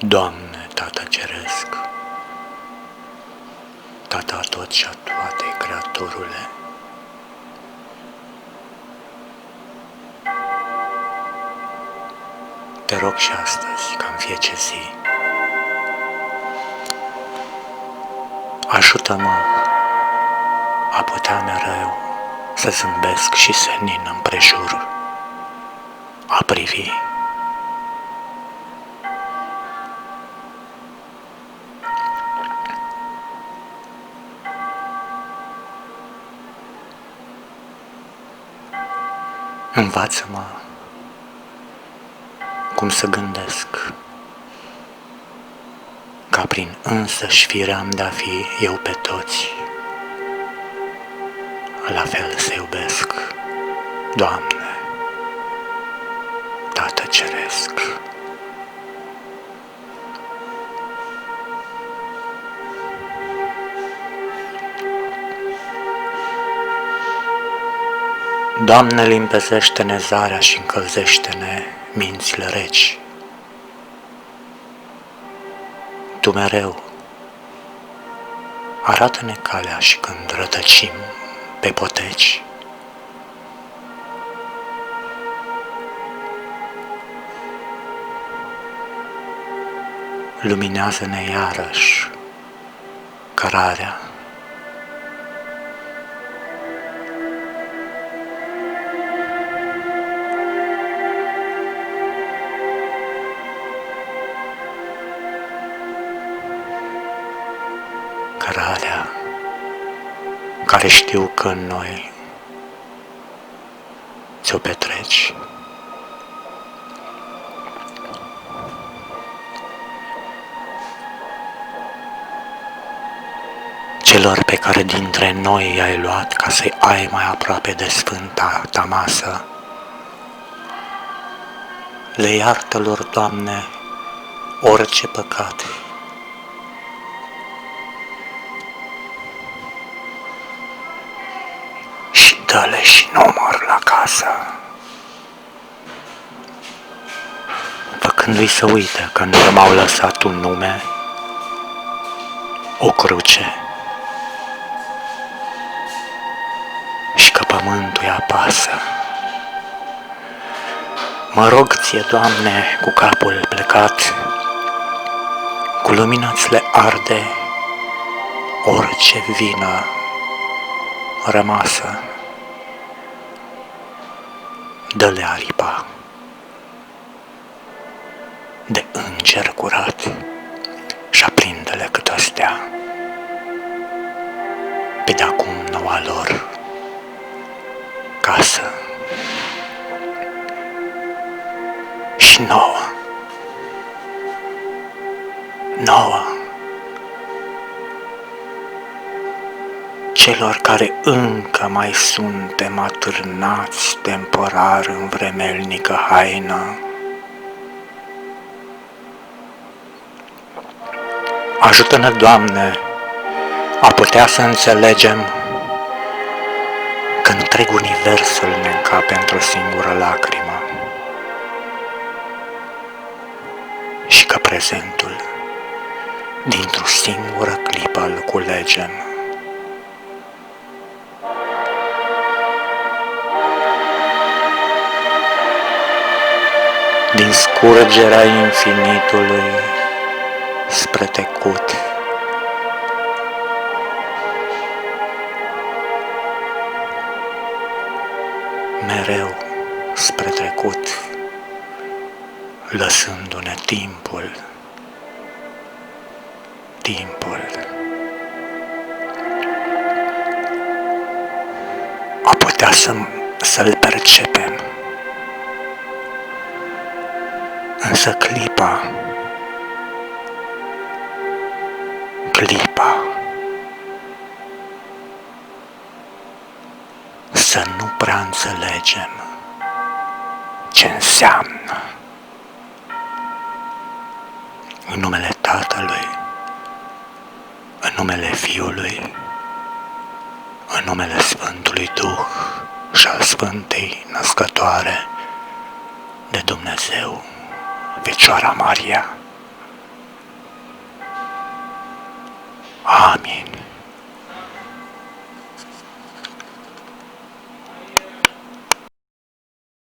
Doamne, Tată Ceresc, Tată a tot și a toate, Creatorule, te rog și astăzi, ca în fiecare zi, ajută-mă a putea mereu să zâmbesc și senin împrejur, a privi. Învață-mă cum să gândesc, ca prin însăși fiream de-a fi eu pe toți, la fel să iubesc, Doamne, Tată Ceresc. Doamne, limpezește-ne zarea și încălzește-ne mințile reci. Tu mereu arată-ne calea și când rătăcim pe poteci. Luminează-ne iarăși cărarea. Cărarea care știu că în noi ți-o petreci. Celor pe care dintre noi i-ai luat ca să-i ai mai aproape de sfânta ta masă, le iartă lor, Doamne, orice păcat. Și dă-le și număr la casă, făcându-i să uită că nu m-au lăsat un nume, o cruce, și că pământul îi apasă. Mă rog ție, Doamne, cu capul plecat, cu lumina-ți le arde orice vină rămasă. Dă-le aripa de înger curat și aprinde-le cât o stea pe de-acum noua lor casă. Și nouă celor care încă mai suntem atârnați temporar în vremelnică haină, ajută-ne, Doamne, a putea să înțelegem că întreg universul ne încape într-o singură lacrimă și că prezentul dintr-o singură clipă îl culegem. Din scurgerea infinitului spre tecut, mereu spre trecut, lăsându-ne timpul, a putea să-l percepem. Însă clipa să nu prea înțelegem ce înseamnă. În numele Tatălui, în numele Fiului, în numele Sfântului Duh și al Sfântei Născătoare de Dumnezeu, Fecioara Maria, Amin.